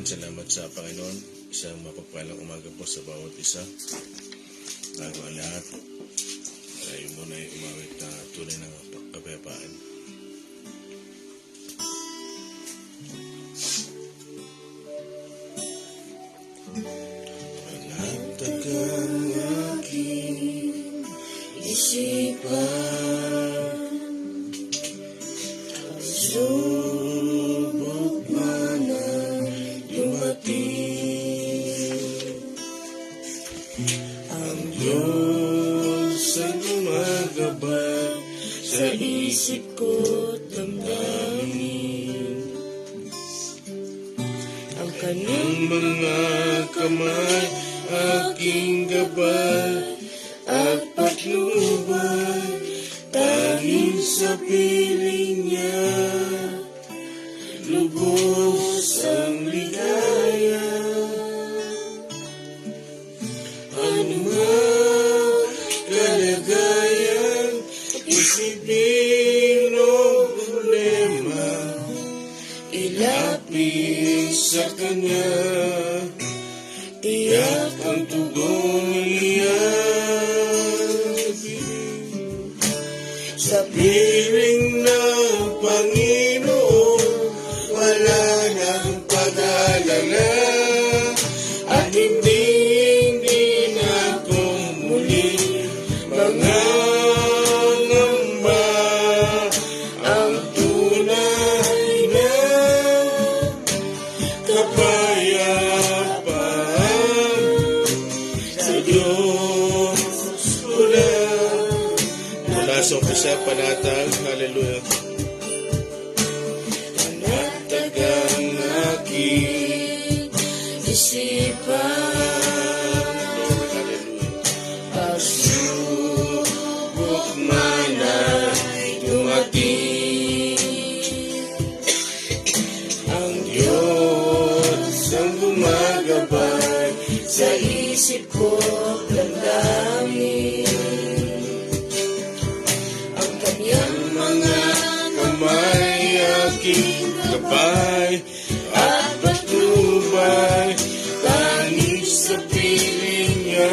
salamat sa Panginoon. Isang mapagpalang umaga po sa bawat isa. Bago ang lahat, tayo muna ay umawit na tunay ng kapayapaan. Panatag ang aking isipan, subok man ang dumating, ang Diyos ang gumagabay sa isip ko't damdamin. Ang kanyang mga kamay aking gabay at patnubay, tanging sa piling niya lubos ang ligaya. Ano man kalagayan, isipin o problema, ilapit sa Kanya, tiyak ang tugon niya. Sa piling ng Panginoon, wala nang pag-alala, at hindi na ako muli mangangamba. Ang tunay na kapayapaan sa Diyos ko lang. Mula sa umpisa, panatag, hallelujah. Panatag ang aking isipan, Lord, hallelujah. Pagsubok man ay dumating, ang Diyos ang gumagabay sa isip ko damdamin. Ang kanyang mga kamay aking gabay at patnubay, tanging sa piling niya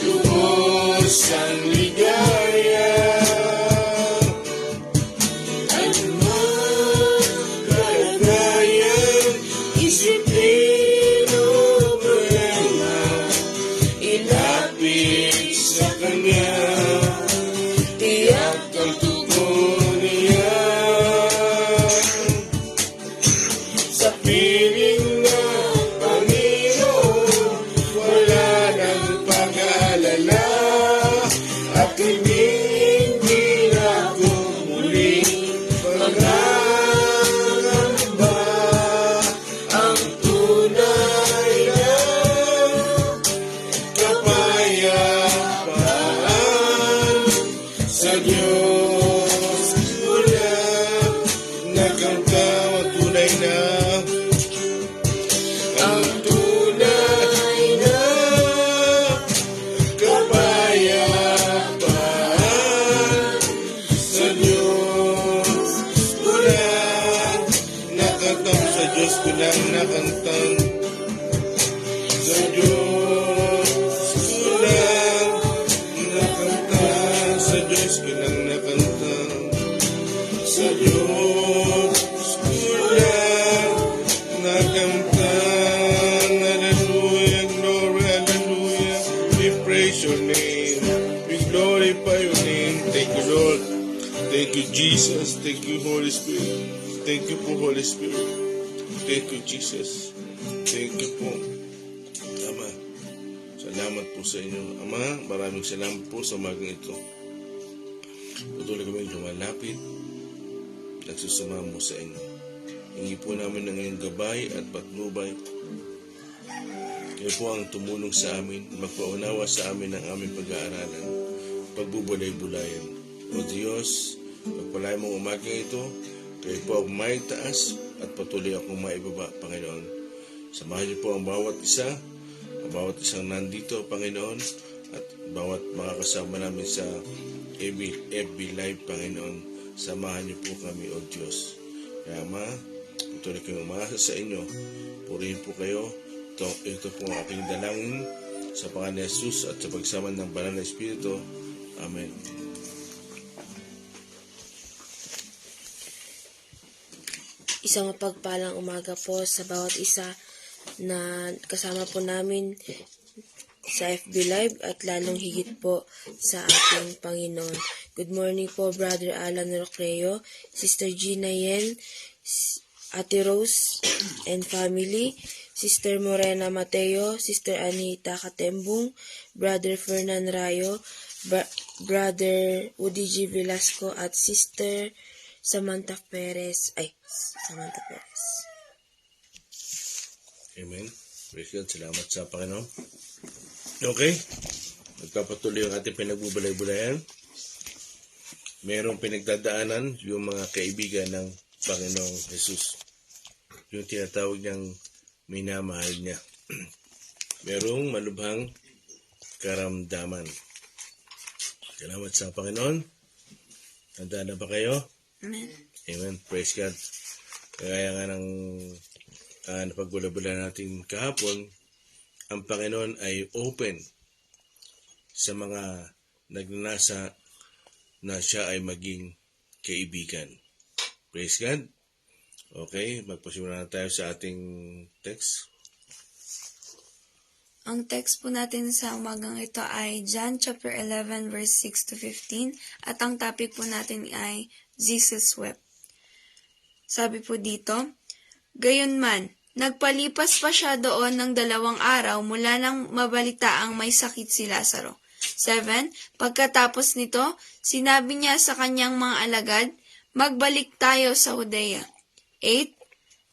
lubos ang ligaya. Ano man kalagayan, isipin o problema, ilapit sa Kanya, tiyak ang tugon niya. Sa piling ng Panginoon, wala nang pag-alala, at hindi na ako muli magangamba. Ang tunay na kapayapaan sa Diyos ko lang. Nagkamkaw ang tunay na, ang tunay na kapayapaan sa Diyos ko lang. Nakantang sa Diyos ko lang, nakantang sa Diyos ko lang, nakantang sa Diyos ko lang, nakantang sa Diyos ko lang, nakantang. Hallelujah, glory, hallelujah. We praise your name, we glorify your name. Thank you, Lord. Thank you, Jesus. Thank you, Holy Spirit. Thank you po, Holy Spirit. Thank you, Jesus. Thank you po, Ama. Salamat po sa inyo, Ama. Maraming salamat po sa umagang ito. Patuloy kami lumalapit, nagsusumamo sa inyo. Hingi po namin ng iyong gabay at patnubay. Kayo po ang tumulong sa amin, magpaunawa sa amin ng aming pag-aaralan, pagbubulay-bulayan. O Diyos, pagpalain mong umagang ito, kayo po ang may taas at patuloy akong maibaba, Panginoon. Samahan niyo po ang bawat isa, ang bawat isang nandito, Panginoon, at bawat mga kasama namin sa FB Live, Panginoon. Samahan niyo po kami, O Diyos. Kaya Ama, Tuloy kayong umaasa sa inyo. Purihin po kayo. Ito po ang aking dalangin sa pangalan ni Jesus at sa pagsama ng Banal na Espiritu. Amen. Isang mapagpalang umaga po sa bawat isa na kasama po namin sa FB Live at lalong higit po sa ating Panginoon. Good morning po, Brother Alan Rocreo, Sister Gina Yen, Ate Rose and family, Sister Morena Mateo, Sister Anita Katembung, Brother Fernan Rayo, Brother Udi G. Velasco at Sister Samantha Perez. Amen. Praise God. Salamat sa Panginoon. Okay. Nagpapatuloy ang ating pinagbubulay-bulayan. Merong pinagdadaanan yung mga kaibigan ng Panginoong Jesus. Yung tinatawag niyang minamahal niya. Merong malubhang karamdaman. Salamat sa Panginoon. Handa na ba kayo? Amen. Amen. Praise God. Kaya nga ng napagbula-bula natin kahapon, ang Panginoon ay open sa mga nagnanasa na siya ay maging kaibigan. Praise God. Okay, magpasimula na tayo sa ating text. Ang text po natin sa umagang ito ay John chapter 11 verse 6 to 15 at ang topic po natin ay Jesus wept. Sabi po dito, Gayunman, nagpalipas pa siya doon ng 2 araw mula nang mabalitaang may sakit si Lazaro. 7. Pagkatapos nito, sinabi niya sa kanyang mga alagad, magbalik tayo sa Judea. 8.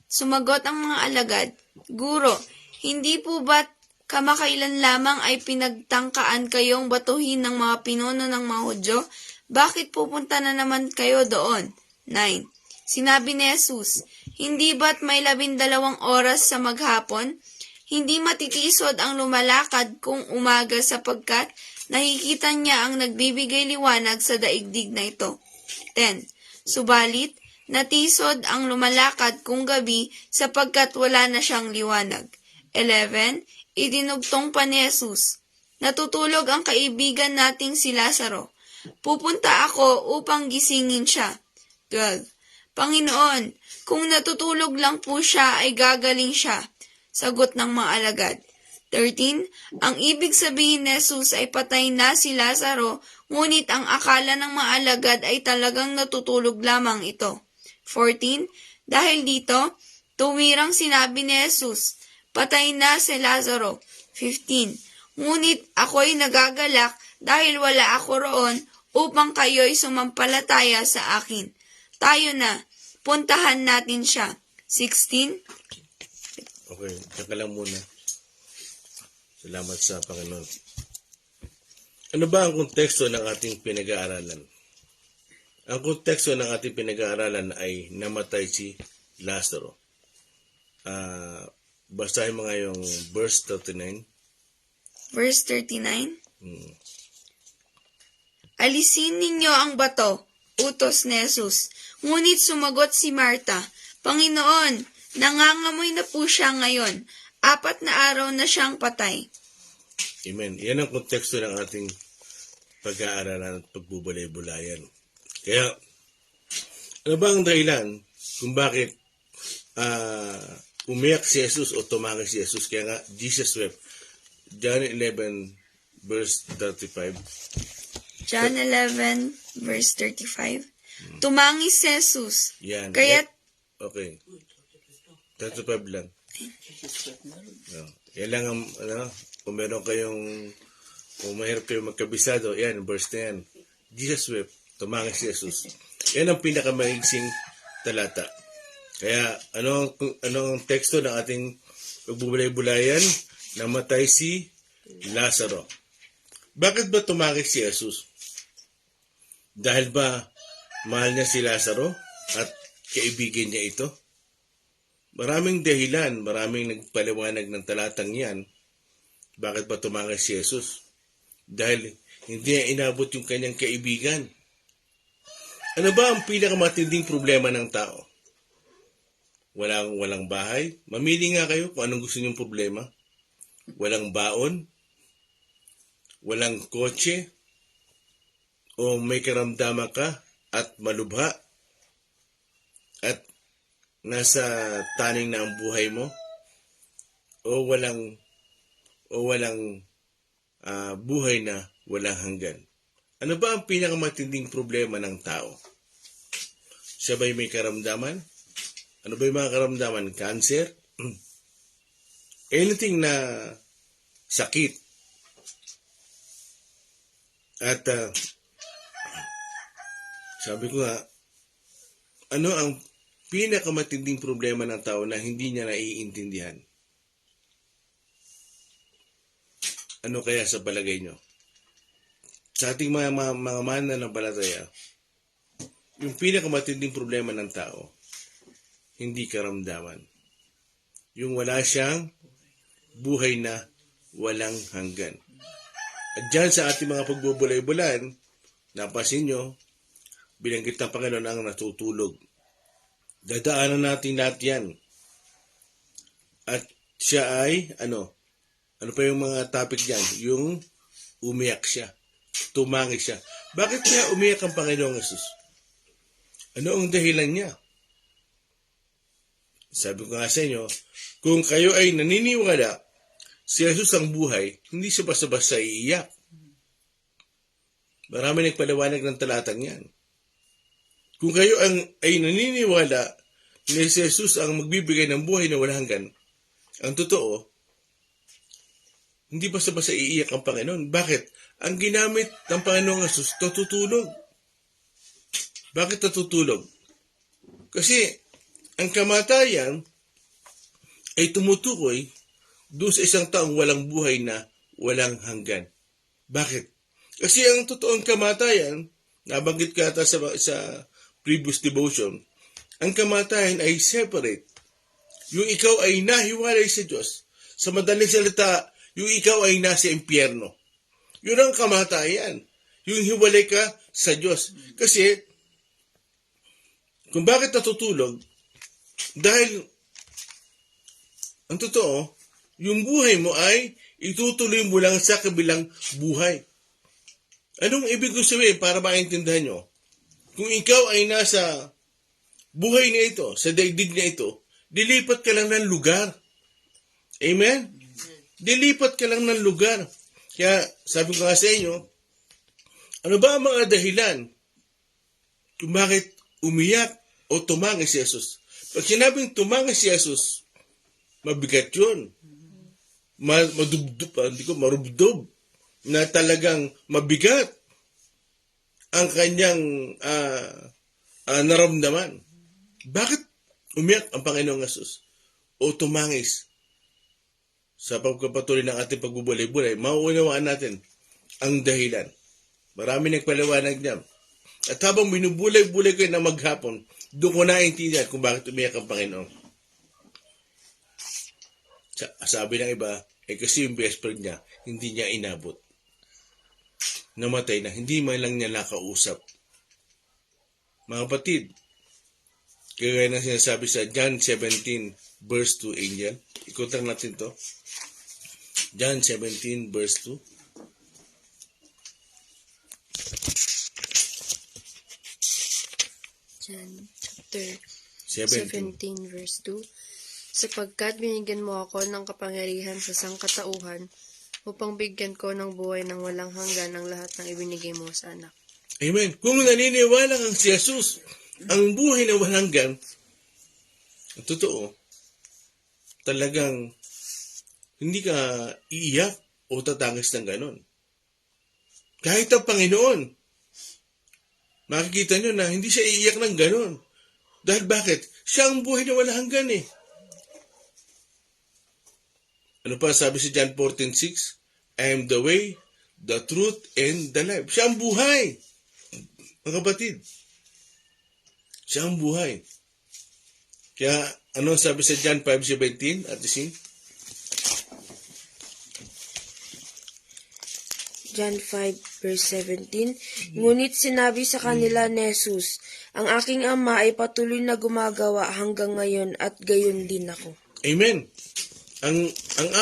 Sumagot ang mga alagad, Guro, hindi po ba't kamakailan lamang ay pinagtangkaan kayong batuhin ng mga pinuno ng mga Hudyo? Bakit pupunta na naman kayo doon? 9. Sinabi ni Jesus, hindi ba't may 12 oras sa maghapon? Hindi matitisod ang lumalakad kung umaga sapagkat nakikita niya ang nagbibigay liwanag sa daigdig na ito. 10. Subalit, natisod ang lumalakad kung gabi sapagkat wala na siyang liwanag. 11. Idinugtong pa ni Jesus, natutulog ang kaibigan nating si Lazaro. Pupunta ako upang gisingin siya. 12. Panginoon, kung natutulog lang po siya ay gagaling siya. Sagot ng mga alagad. 13. Ang ibig sabihin ni Jesus ay patay na si Lazaro, ngunit ang akala ng mga alagad ay talagang natutulog lamang ito. 14. Dahil dito, tuwirang sinabi ni Jesus, patay na si Lazaro. 15. Ngunit ako'y nagagalak dahil wala ako roon upang kayo'y sumampalataya sa akin. Tayo na, puntahan natin siya. 16. Okay, tsaka lang muna. Salamat sa Panginoon. Ano ba ang konteksto ng ating pinag-aaralan? Ang konteksto ng ating pinag-aaralan ay namatay si Lazaro. Basahin mga yung verse 39. Verse 39. Alisin ninyo ang bato, utos ni Jesus. Ngunit sumagot si Marta, Panginoon, nangangamoy na po siya ngayon. 4 na araw na siyang patay. Amen. Yan ang konteksto ng ating pag-aaralan at pagbubulay-bulayan. Kaya, ano ba ang dahilan kung bakit umiyak si Jesus o tumangis si Jesus? Kaya nga, Jesus wept. John 11, verse 35. John 11, verse 35. Tumangis si Jesus. Yan. Kaya't, okay. 35 lang. Yan lang ang, kung meron kayong, kung mahirap kayong magkabisado, yan, verse na yan. Jesus wept, tumangis si Jesus. Yan ang pinakamaigsing talata. Kaya, ano ang teksto ng ating pagbubulay-bulayan? Namatay si Lazaro. Bakit ba tumangis si Jesus? Dahil ba mahal niya si Lazaro at kaibigan niya ito? Maraming dahilan, maraming nagpaliwanag ng talatang yan. Bakit ba tumangis si Jesus? Dahil hindi niya inabot yung kanyang kaibigan. Ano ba ang pinakamatinding problema ng tao? walang bahay. Mamili nga kayo kung anong gusto niyong problema. Walang baon, walang kotse, o may karamdaman ka at malubha at nasa taning na ang buhay mo, o walang buhay na walang hanggan. Ano ba ang pinakamatinding problema ng tao? Siya ba'y may karamdaman? Ano ba yung mga karamdaman? Cancer? Anything na sakit. At sabi ko nga, ano ang pinakamatinding problema ng tao na hindi niya naiintindihan? Ano kaya sa palagay nyo? Sa ating mga mananampalataya, yung pinakamatinding problema ng tao, hindi karamdaman. Yung wala siyang buhay na walang hanggan. At dyan sa ating mga pagbubulay-bulan, napansin nyo, binanggit ng Panginoon ang natutulog. Dadaanan natin lahat yan. At siya ay, ano pa yung mga topic dyan? Yung umiyak siya. Tumangis siya. Bakit kaya umiyak ang Panginoong Yesus? Ano ang dahilan niya? Sabi ko nga sa inyo, kung kayo ay naniniwala si Jesus ang buhay, hindi siya basta-basta iiyak. Marami nagpaliwanag ng talatang yan. Kung kayo ay naniniwala na si Jesus ang magbibigay ng buhay na walang hanggan, ang totoo, hindi basta-basta iiyak ang Panginoon. Bakit? Ang ginamit ng Panginoong Jesus, tutulog. Bakit natutulog? Kasi ang kamatayan ay tumutukoy doon sa isang taong walang buhay na walang hanggan. Bakit? Kasi ang totoong kamatayan, nabanggit ka ata sa previous devotion, ang kamatayan ay separate. Yung ikaw ay nahiwalay sa Diyos. Sa madaling salita, yung ikaw ay nasa impyerno. Yun ang kamatayan. Yung hiwalay ka sa Diyos. Kasi, kung bakit natutulog, dahil, ang totoo, yung buhay mo ay itutuloy mo lang sa kabilang buhay. Anong ibig ko sabihin para maintindihan nyo? Kung ikaw ay nasa buhay na ito, sa daigdig na ito, dilipat ka lang ng lugar. Amen? Dilipat ka lang ng lugar. Kaya sabi ko nga sa inyo, ano ba ang mga dahilan kung bakit umiyak o tumangis si Jesus? Pag sinabing tumangis si Jesus, mabigat yun. Marubdob na talagang mabigat ang kanyang naramdaman. Bakit umiyak ang Panginoong Jesus o tumangis? Sa pagpapatuloy ng ating pagbubulay-bulay, mauunawaan natin ang dahilan. Marami nagpaliwanag niya. At habang binubulay-bulay ko na maghapon, doon ko naintindihan kung bakit umiyak ang Panginoon. Sabi ng iba, kasi yung best friend niya, hindi niya inabot. Namatay na, hindi man lang niya nakausap. Mga kapatid, kaya na sinasabi sa John 17 verse 2, Angel. Ikutan natin to. John 17 verse 2. John chapter 17. 17 verse 2. Sapagkat binigyan mo ako ng kapangyarihan sa sangkatauhan upang bigyan ko ng buhay ng walang hanggan ang lahat ng ibinigay mo sa anak. Amen. Kung naniniwala kang si Jesus, ang buhay na walang hanggan, ang totoo, talagang hindi ka iiyak o tatangis ng ganon. Kahit ang Panginoon, makikita nyo na hindi siya iiyak ng ganon. Dahil bakit? Siya ang buhay na walang hanggan eh. Ano pa sabi si John 14:6? I am the way, the truth, and the life. Siya ang buhay. Mga kapatid. Siya ang buhay. Kaya, ano sabi sa John 5:17 at isin? John 5 verse 17, ngunit sinabi sa kanila ni Jesus, ang aking Ama ay patuloy na gumagawa hanggang ngayon at gayon din ako. Amen. Ang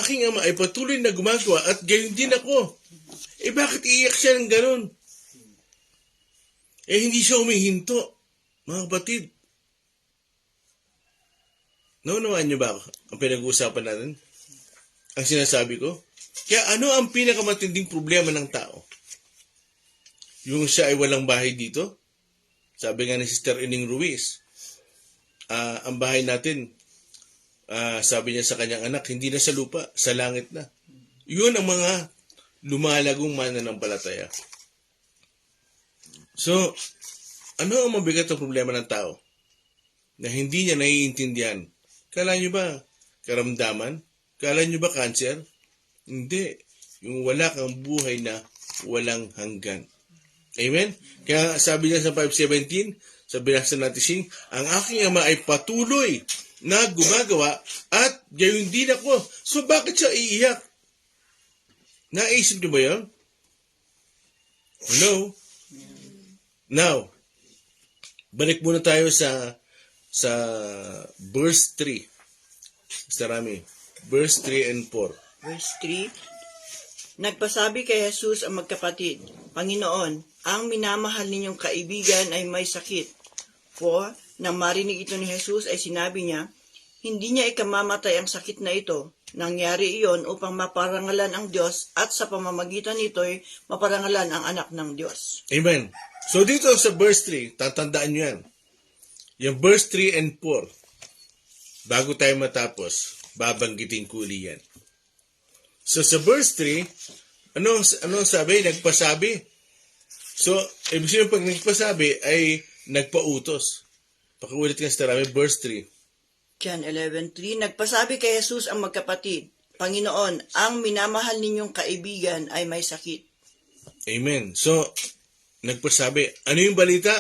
aking Ama ay patuloy na gumagawa at gayon din ako. Bakit iiyak siya ng ganon? Hindi siya humihinto, mga kapatid. Naunawaan niyo ba ang pinag-uusapan natin? Ang sinasabi ko? Kaya ano ang pinakamatinding problema ng tao? Yung siya ay walang bahay dito? Sabi nga ni Sister Ining Ruiz, ang bahay natin, sabi niya sa kanyang anak, hindi na sa lupa, sa langit na. Yun ang mga lumalagong mananampalataya. So, ano ang mabigat na problema ng tao? Na hindi niya naiintindihan. Kala niyo ba karamdaman? Kala niyo ba cancer? Hindi. Yung wala kang buhay na walang hanggan. Amen? Kaya sabi niya sa 5:17, sa binasa natin, ang aking Ama ay patuloy na gumagawa at gayon din ako. So bakit siya iiyak? Naisip niyo ba yun? Hello? Now, balik muna tayo sa verse 3. Mr. Rami, verse 3 and 4. Verse 3, nagpasabi kay Jesus ang magkapatid, Panginoon, ang minamahal ninyong kaibigan ay may sakit. For, nang marinig ito ni Jesus ay sinabi niya, hindi niya ikamamatay ang sakit na ito. Nangyari iyon upang maparangalan ang Diyos at sa pamamagitan nito'y maparangalan ang anak ng Diyos. Amen. So dito sa verse 3, tatandaan nyo yan. Yung verse 3 and 4, bago tayo matapos, babanggitin ko uli yan. So sa verse 3, ano sabi? Nagpasabi. So, ibig sabihin pag nagpasabi ay nagpautos. Pakiulit nga sa Rami, verse 3. John 11:3, nagpasabi kay Jesus ang magkapatid, Panginoon, ang minamahal ninyong kaibigan ay may sakit. Amen. So, nagpasabi. Ano yung balita?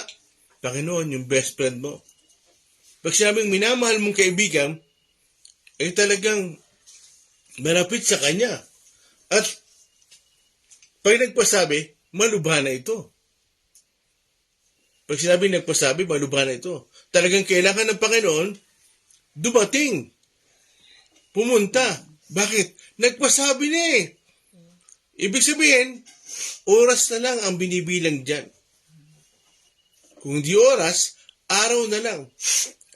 Panginoon, yung best friend mo. Pag sinabing minamahal mong kaibigan, ay talagang malapit sa kanya. At pag nagpasabi, malubha na ito. Pag sinabi nagpasabi, malubha na ito. Talagang kailangan ng Panginoon dumating. Pumunta. Bakit? Nagpasabi na eh. Ibig sabihin, oras na lang ang binibilang dyan. Kung di oras, araw na lang.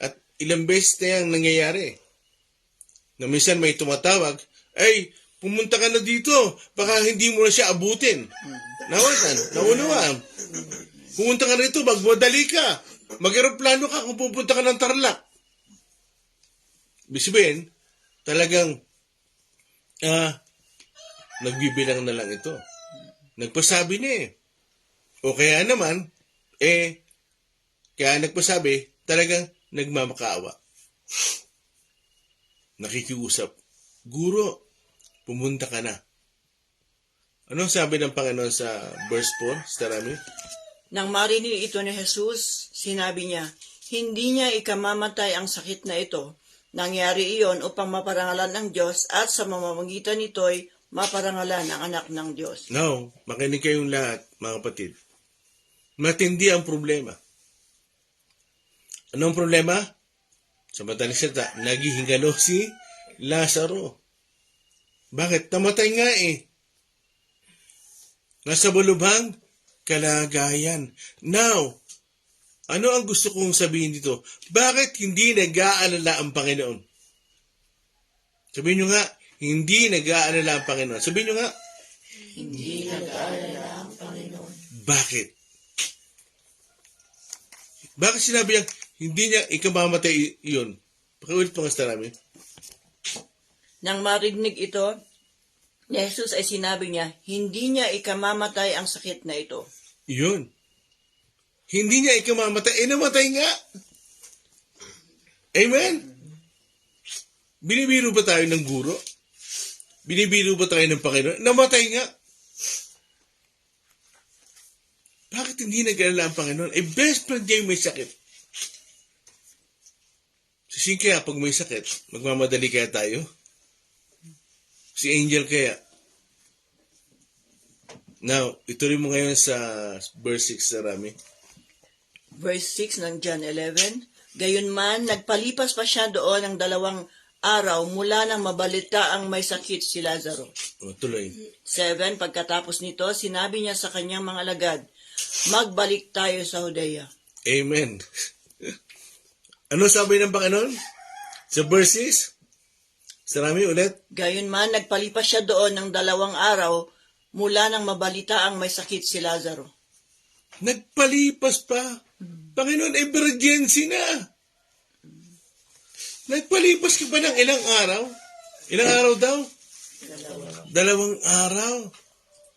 At ilang beses na yung nangyayari. Na minsan may tumatawag, ay, pumunta ka na dito, baka hindi mo na siya abutin. Naunawaan. Pumunta ka na dito, magmadali ka. Mag-aeroplano ka kung pupunta ka ng Tarlac. Ibig sabihin, talagang nagbibilang na lang ito. Nagpasabi na eh. O kaya naman, kaya nagpasabi, talagang nagmamakaawa. Nakikiusap. Guro, pumunta ka na. Anong sabi ng Panginoon sa verse 4, Sister Rami? Nang marinig ito ni Jesus, sinabi niya, hindi niya ikamamatay ang sakit na ito. Nangyari iyon upang maparangalan ng Diyos at sa mamamagitan nito'y maparangalan ang anak ng Diyos. Now, makinig kayong lahat, mga kapatid. Matindi ang problema. Anong problema? Sa madaling salita, naghihingalo si Lazaro. Bakit? Namatay nga eh. Nasa balubhang kalagayan. Now, ano ang gusto kong sabihin dito? Bakit hindi nag-aalala ang Panginoon? Sabihin nyo nga, hindi nag-aalala ang Panginoon. Sabihin nyo nga, Hindi nag-aalala ang Panginoon. bakit? Bakit sinabi niya, hindi niya ikamamatay iyon? Pakiulit pa nga namin. Nang marinig ito, ni Jesus ay sinabi niya, hindi niya ikamamatay ang sakit na ito. Iyon. Hindi niya ikamamatay. Namatay nga. Amen? Binibiro ba tayo ng guro? Binibiro ba tayo ng Panginoon? Namatay nga. Bakit hindi nag-alala ang Panginoon? Best friend niya yung may sakit. Si kaya pag may sakit, magmamadali kaya tayo? Si Angel kaya? Now, ituloy mo ngayon sa verse 6 sa Rami. Verse 6 ng John 11, Gayunman, nagpalipas pa siya doon ng 2 araw mula nang mabalita ang may sakit si Lazaro. O, tuloy. 7, pagkatapos nito, sinabi niya sa kanyang mga alagad, magbalik tayo sa Judea. Amen. Ano sabi ng Panginoon? Sa verse 6? Sa Rami ulit. Gayunman, nagpalipas siya doon ng 2 araw mula nang mabalita ang may sakit si Lazaro. Nagpalipas pa. Panginoon, emergency na. Nagpalipas ka pa ng ilang araw? Ilang araw daw? 2 araw.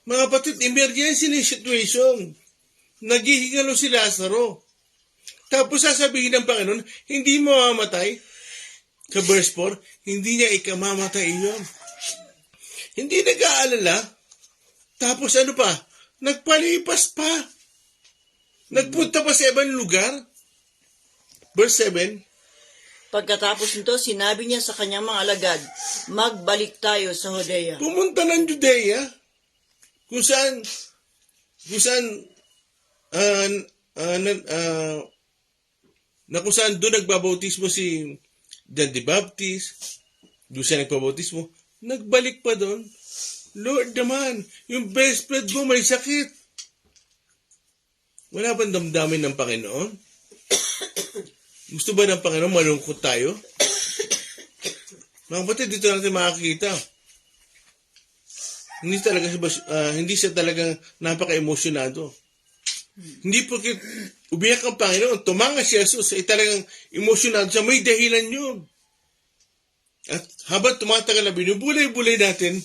Mga kapatid, emergency na yung situation. Naghihingalo si Lazaro. Tapos sasabihin ng Panginoon, hindi mo mamamatay. Sa verse 4, hindi niya ikamamatay iyon. Hindi nag-aalala. Tapos ano pa? Nagpalipas pa. Nagpunta pa sa ibang lugar. Verse 7, Pagkatapos nito, sinabi niya sa kanyang mga alagad, magbalik tayo sa Judea. pumunta ng Judea, kung saan kung saan doon nagbabautismo si John the Baptist, doon siya nagpabautismo, nagbalik pa doon. Lord naman, yung best friend mo may sakit. Wala bang damdamin ng Panginoon? Gusto ba ng Panginoon malungkot tayo? Mga kapatid, dito natin makakita. Hindi siya talagang napaka-emosyonado. Hindi porque umiyak ang Panginoon, tumanga si Jesus, ay talagang emosyonado siya, may dahilan yun. At habang tumatagal na binubulay-bulay natin,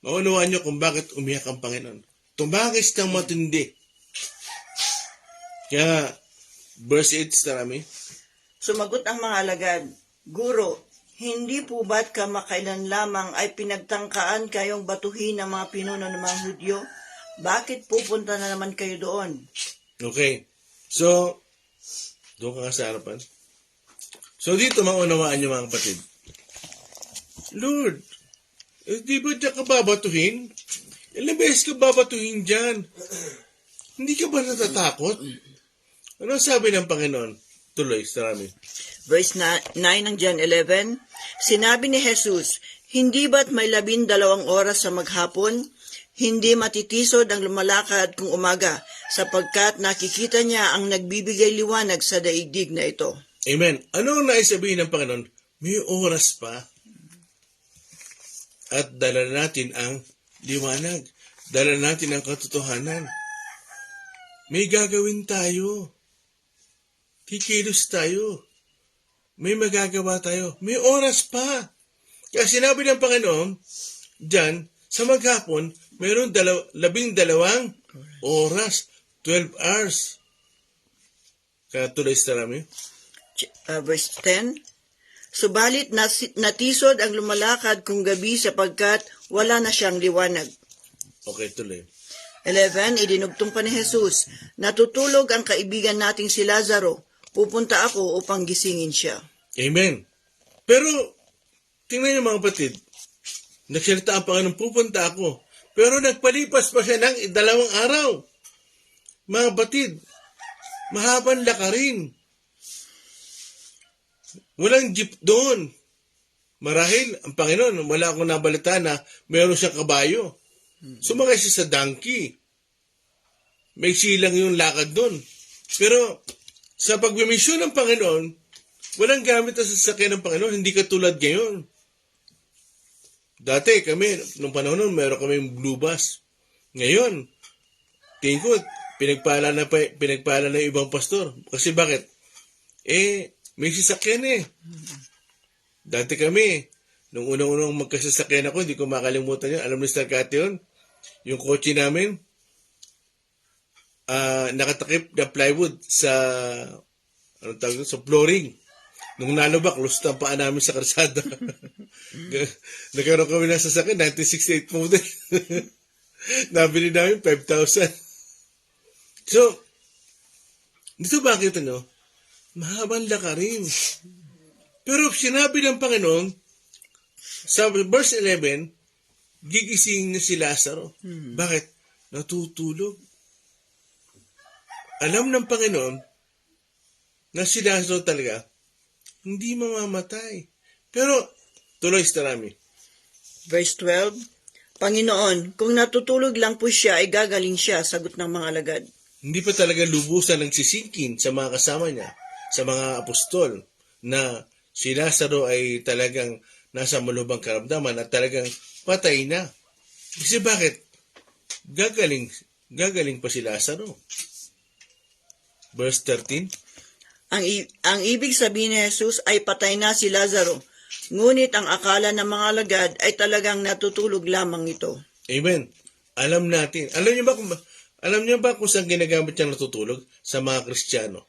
maunawaan niyo kung bakit umiyak ang Panginoon. Tumangis ng matindi. Kaya, verse 8 sa Rami. Sumagot ang mga alagad, Guro, hindi po ba't kamakailan lamang ay pinagtangkaan kayong batuhin ng mga pinuno ng mga Hudyo? Bakit pupunta na naman kayo doon? Okay. So, doon ka sa harapan. So, dito maunawaan niyo mga kapatid. Lord, di ba diyan ka babatuhin? Ilang beses ka babatuhin dyan? Hindi ka ba natatakot? Ano sabi ng Panginoon? Tuloy, sa Rami. Verse 9 ng John 11, Sinabi ni Jesus, hindi ba't may 12 oras sa maghapon? Hindi matitisod ang lumalakad kung umaga, sapagkat nakikita niya ang nagbibigay liwanag sa daigdig na ito. Amen. Ano ang naisabihin ng Panginoon? May oras pa. At dala natin ang liwanag. Dala natin ang katotohanan. May gagawin tayo. Kikilos tayo. May magagawa tayo. May oras pa. Kaya sinabi ng Panginoon, dyan, sa maghapon, mayroon 12 oras. 12 hours. Kaya tuloy sa Rami. Verse 10, Subalit natisod ang lumalakad kung gabi sapagkat wala na siyang liwanag. Okay, tuloy. 11, idinugtong pa ni Jesus, natutulog ang kaibigan nating si Lazaro. Pupunta ako upang gisingin siya. Amen. Pero, tingnan niyo mga kapatid, nagsalita ang Panginoon, pupunta ako. Pero nagpalipas pa siya ng 2 araw. Mga kapatid, mahabang lakarin. Walang jeep doon. Marahil, ang Panginoon, wala akong nabalita na mayroon siyang kabayo. Sumakay siya sa donkey. May silang yung lakad doon. Pero, sa pagmimisyon ng Panginoon, walang gamit na sasakyan ng Panginoon, hindi katulad ngayon. Dati kami, nung panahon nun, meron kami blue bus. Ngayon, tingin ko, pinagpala na yung ibang pastor. Kasi bakit? May sasakyan eh. Dati kami, nung unang-unang magkasasakyan ako, hindi ko makalimutan yun. Alam ni Star Kate yun? Yung kotse namin, nakatakip na plywood sa sa flooring. Nung nalubak, lusta ang paa namin sa karsada. Nagkaroon kami ng sasakyan, 1968 model. Nabili namin 5,000. So, dito bakit mahabang lakarin. Pero sinabi ng Panginoon, sa verse 11, gigising na si Lazaro. Bakit? Natutulog. Alam ng Panginoon na si Lazaro talaga hindi mamamatay. Pero, tuloy sa rami. Verse 12, Panginoon, kung natutulog lang po siya, ay gagaling siya, sagot ng mga alagad. Hindi pa talaga lubusan nagsisingkin sa mga kasama niya, sa mga apostol, na si Lazaro ay talagang nasa malubhang karamdaman at talagang patay na. Kasi bakit? Gagaling pa si Lazaro. Verse 13. Ang ibig sabihin ni Jesus ay patay na si Lazaro, ngunit ang akala ng mga alagad ay talagang natutulog lamang ito. Amen. Alam natin. Alam niyo ba kung saan ginagamit niyang natutulog? Sa mga Kristiyano.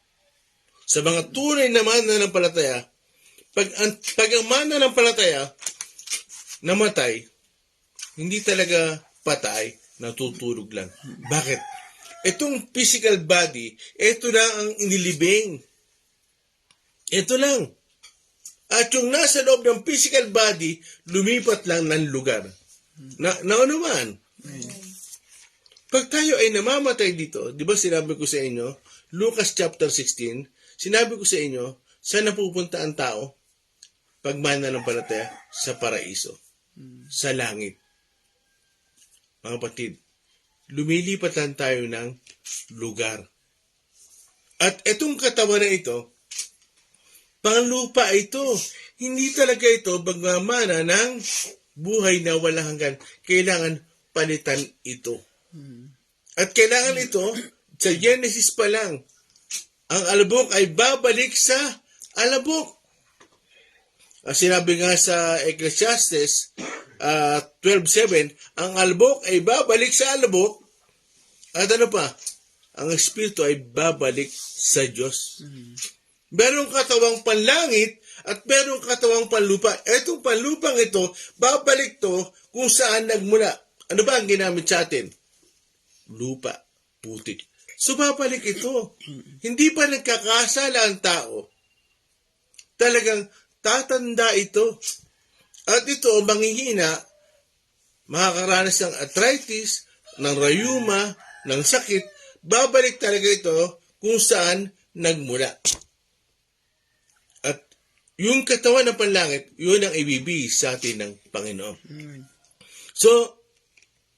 Sa mga tunay na mananampalataya, pag ang mananampalataya namatay, hindi talaga patay, natutulog lang. Bakit? Itong physical body, ito lang ang inilibing. Ito lang. At yung nasa loob ng physical body, lumipat lang ng lugar. Naman. Pag tayo ay namamatay dito, di ba sinabi ko sa inyo, Lucas chapter 16, sinabi ko sa inyo, saan napupunta ang tao? Pag mananampalataya sa paraiso, sa langit. Mga kapatid, lumilipat lang tayo ng lugar. At itong katawan na ito, panglupa ito. Hindi talaga ito magmamana ng buhay na walang hanggan. Kailangan palitan ito. At kailangan ito, sa Genesis pa lang, ang alabok ay babalik sa alabok. Sinabi nga sa Ecclesiastes 12:7, ang alabok ay babalik sa alabok. At ano pa? Ang espiritu ay babalik sa Diyos. Merong katawang panlangit at merong katawang panlupa. Etong panlupang ito, babalik to kung saan nagmula. Ano ba ang ginamit sa atin? Lupa, putik. So babalik ito. Hindi pa nagkakasala ang tao. Talagang tatanda ito. At ito, manghihina, makakaranas ng arthritis, ng rayuma, ng sakit. Babalik talaga ito kung saan nagmula. At yung katawan ng panlangit, yun ang ibibigay sa atin ng Panginoon. So,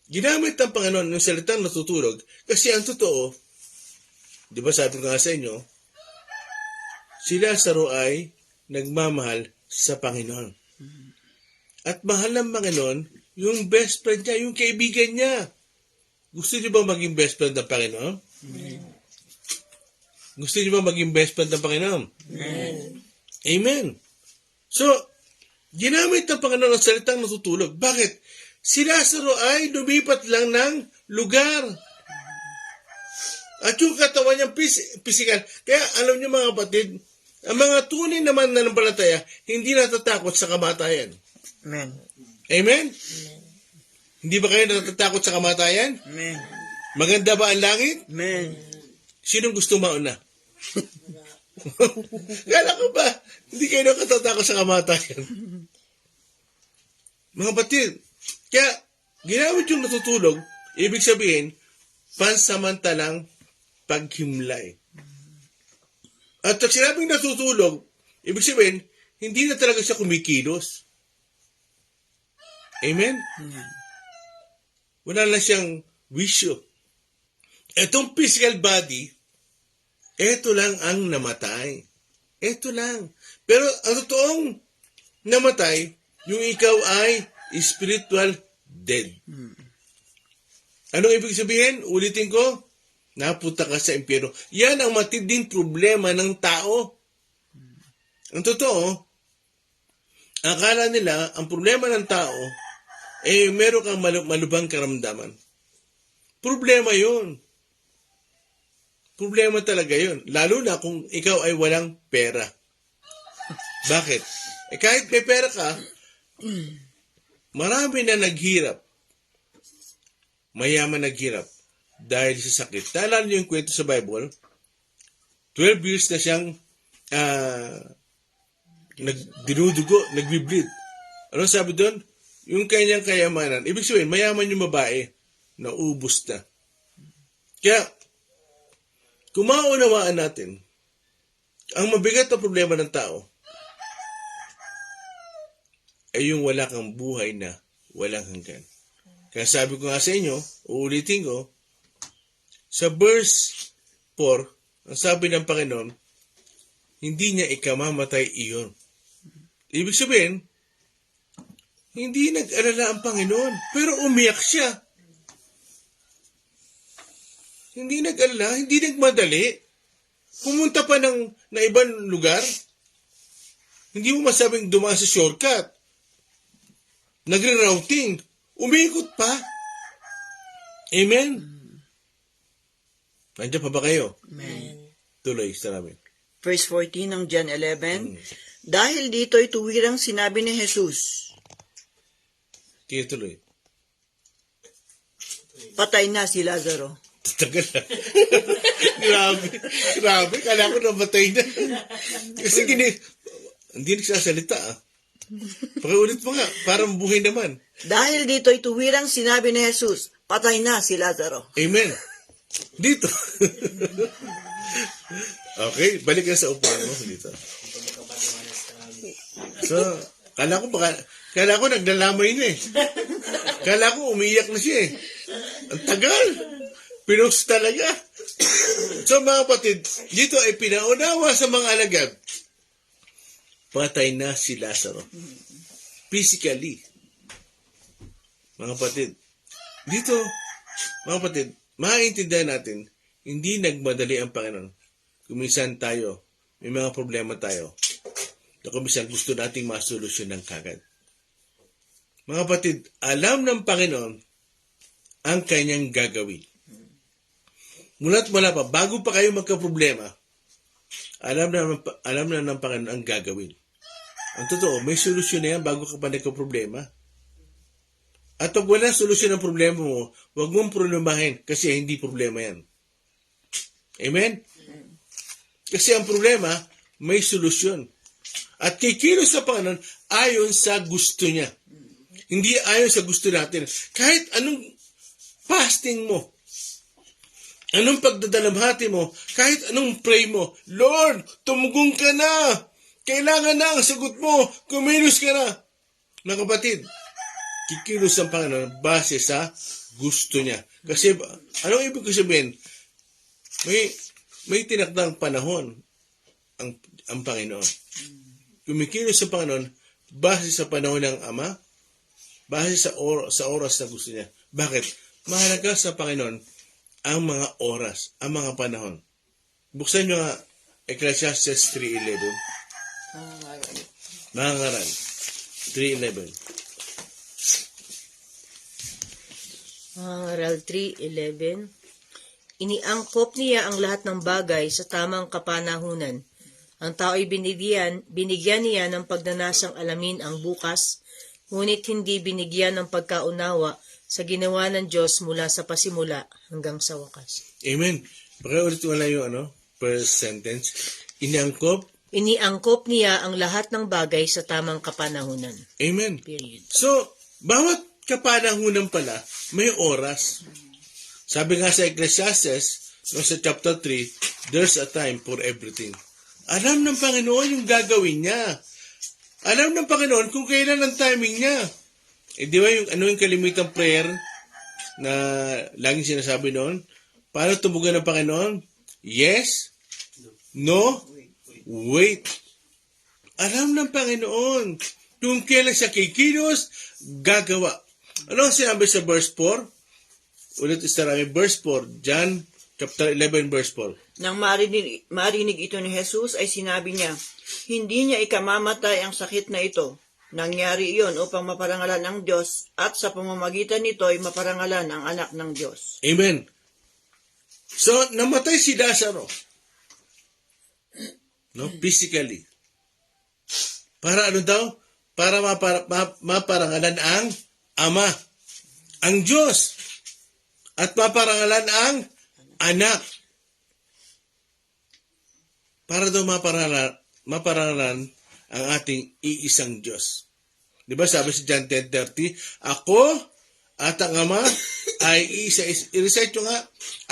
ginamit ng Panginoon yung salitang natutulog kasi ang totoo, di ba sabi ko nga sa inyo, si Lazaro ay nagmamahal sa Panginoon. At mahal ng Panginoon yung best friend niya, yung kaibigan niya. Gusto niyo ba maging best friend ng Panginoon? Gusto niyo ba maging best friend ng Panginoon? Amen. So, ginamit ng Panginoon ang salitang natutulog. Bakit? Si Lazaro ay lumipat lang ng lugar. At yung katawan niyang physical. Kaya alam niyo mga kapatid, ang mga tunay naman na nanampalataya, hindi natatakot sa kamatayan. Amen. Amen? Hindi ba kayo natatakot sa kamatayan? Amen. Maganda ba ang langit? Amen. Sinong gusto mauna? Kala ko ba, hindi kayo nakatatakot sa kamatayan. Mga kapatid, kaya ginamit yung natutulog, ibig sabihin, pansamantalang paghimlay. At pag sinabing natutulog, ibig sabihin, hindi na talaga siya kumikilos. Amen? Wala na siyang wisyo. Etong physical body, eto lang ang namatay. Eto lang. Pero ang totoong namatay, yung ikaw ay spiritual dead. Anong ibig sabihin? Ulitin ko, napunta ka sa impyerno. Yan ang matinding problema ng tao. Ang totoo, akala nila, ang problema ng tao, meron kang malubhang karamdaman. Problema yun. Problema talaga yun. Lalo na kung ikaw ay walang pera. Bakit? Kahit may pera ka, marami na naghirap. Mayaman naghirap dahil sa sakit. Naalala niyo yung kwento sa Bible? 12 years na siyang dinudugo, nagbibleed. Ano sabi doon? yung kanyang kayamanan. Ibig sabihin, mayaman yung babae na ubos na. Kaya, kung maunawaan natin, ang mabigat na problema ng tao ay yung wala kang buhay na walang hanggan. Kaya sabi ko nga sa inyo, uulitin ko, sa verse 4, ang sabi ng Panginoon, hindi niya ikamamatay iyon. Ibig sabihin, hindi nag-alala ang Panginoon, pero umiyak siya. Hindi nag-alala, hindi nagmadali. Pumunta pa na ibang lugar. Hindi mo masabing dumaan sa shortcut. Nagre-routing. Umikot pa. Amen? Nandiyan pa ba kayo? Amen. Tuloy sa namin. Verse 14 ng John 11, dahil dito'y tuwirang sinabi ni Jesus, Tuloy. patay na si Lazaro. Tagal na. Grabe. Kala ko namatay na. Kasi hindi nagsasalita Pakiulit mo nga, parang buhay naman. Dahil dito'y tuwirang sinabi ni Jesus, patay na si Lazaro. Amen. Dito. Okay, balik ka sa upuan mo dito. So, kala ko naglalamay na Kala ko umiyak na siya Ang tagal. Pinost talaga. So mga kapatid, dito ay pinaunawa sa mga alagad. Patay na si Lazaro. Physically. Mga kapatid, dito, mga kapatid, maintindihan natin, hindi nagmadali ang Panginoon. Kuminsan tayo, may mga problema tayo. Na kuminsan gusto nating masolusyon ng kagad. Mga kapatid, alam ng Panginoon ang kanyang gagawin. Mula't mula pa, bago pa kayo magka-problema, alam na ng Panginoon ang gagawin. Ang totoo, may solusyon na yan bago ka pa nagka-problema. At pag wala solusyon ng problema mo, huwag mong problemahin kasi hindi problema yan. Amen? Kasi ang problema, may solusyon. At kikilos sa Panginoon ayon sa gusto niya. Hindi ayon sa gusto natin. Kahit anong fasting mo, anong pagdadalamhati mo, kahit anong pray mo, Lord, tumugong ka na. Kailangan na ang sagot mo. Kumilos ka na. Mga kapatid, kikilos ang Panginoon base sa gusto niya. Kasi, anong ibig ko sabihin? May tinakdang panahon ang Panginoon. Kumikilos ang Panginoon base sa panahon ng Ama, base sa oras na gusto niya. Bakit? Mahalaga sa Panginoon ang mga oras, ang mga panahon. Buksan nyo nga Ecclesiastes 3:11. Mga ngaran. 3:11. Aral 3:11. Iniangkop niya ang lahat ng bagay sa tamang kapanahunan. Ang tao'y binigyan niya ng pagnanasang alamin ang bukas, ngunit hindi binigyan ng pagkaunawa sa ginawa ng Diyos mula sa pasimula hanggang sa wakas. Amen. Pakiulit wala yung first sentence. Iniangkop niya ang lahat ng bagay sa tamang kapanahunan. Amen. Period. So, bawat kapanahunan pala, may oras. Sabi nga sa Ecclesiastes, sa chapter 3, there's a time for everything. Alam ng Panginoon yung gagawin niya. Alam ng Panginoon kung kailan ang timing niya. Di ba yung kalimitang prayer na laging sinasabi noon? Paano tumugan ng Panginoon? Yes, no, wait. Alam ng Panginoon kung kailan siya kikilos, gagawa. Ano ang sinabi sa verse 4? Ulit namin, verse 4, John chapter 11, verse 4. Nang marinig ito ni Jesus ay sinabi niya, hindi niya ikamamatay ang sakit na ito. Nangyari iyon upang maparangalan ang Diyos at sa pamamagitan nito ay maparangalan ang anak ng Diyos. Amen. So, namatay si Lazaro. No, physically. Para ano daw? Para maparangalan ang Ama, ang Diyos, at maparangalan ang anak. Para daw maparangalan ang ating iisang Diyos. Di ba sabi sa John 10:30, ako at ang Ama ay isa. I-recite nyo nga,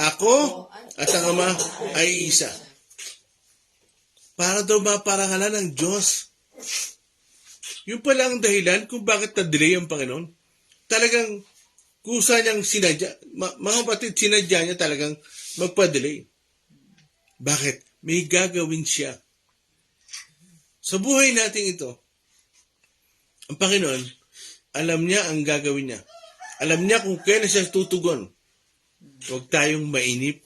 ako at ang Ama ay isa. Para daw maparangalan ng Diyos. Yung pala ang dahilan kung bakit na-delay ang Panginoon. Talagang kusa niyang sinadya. Mga kapatid, sinadya niya talagang magpa-delay. Bakit? May gagawin siya. Sa buhay natin ito, ang Panginoon, alam niya ang gagawin niya. Alam niya kung kailan siya tutugon. Huwag tayong mainip.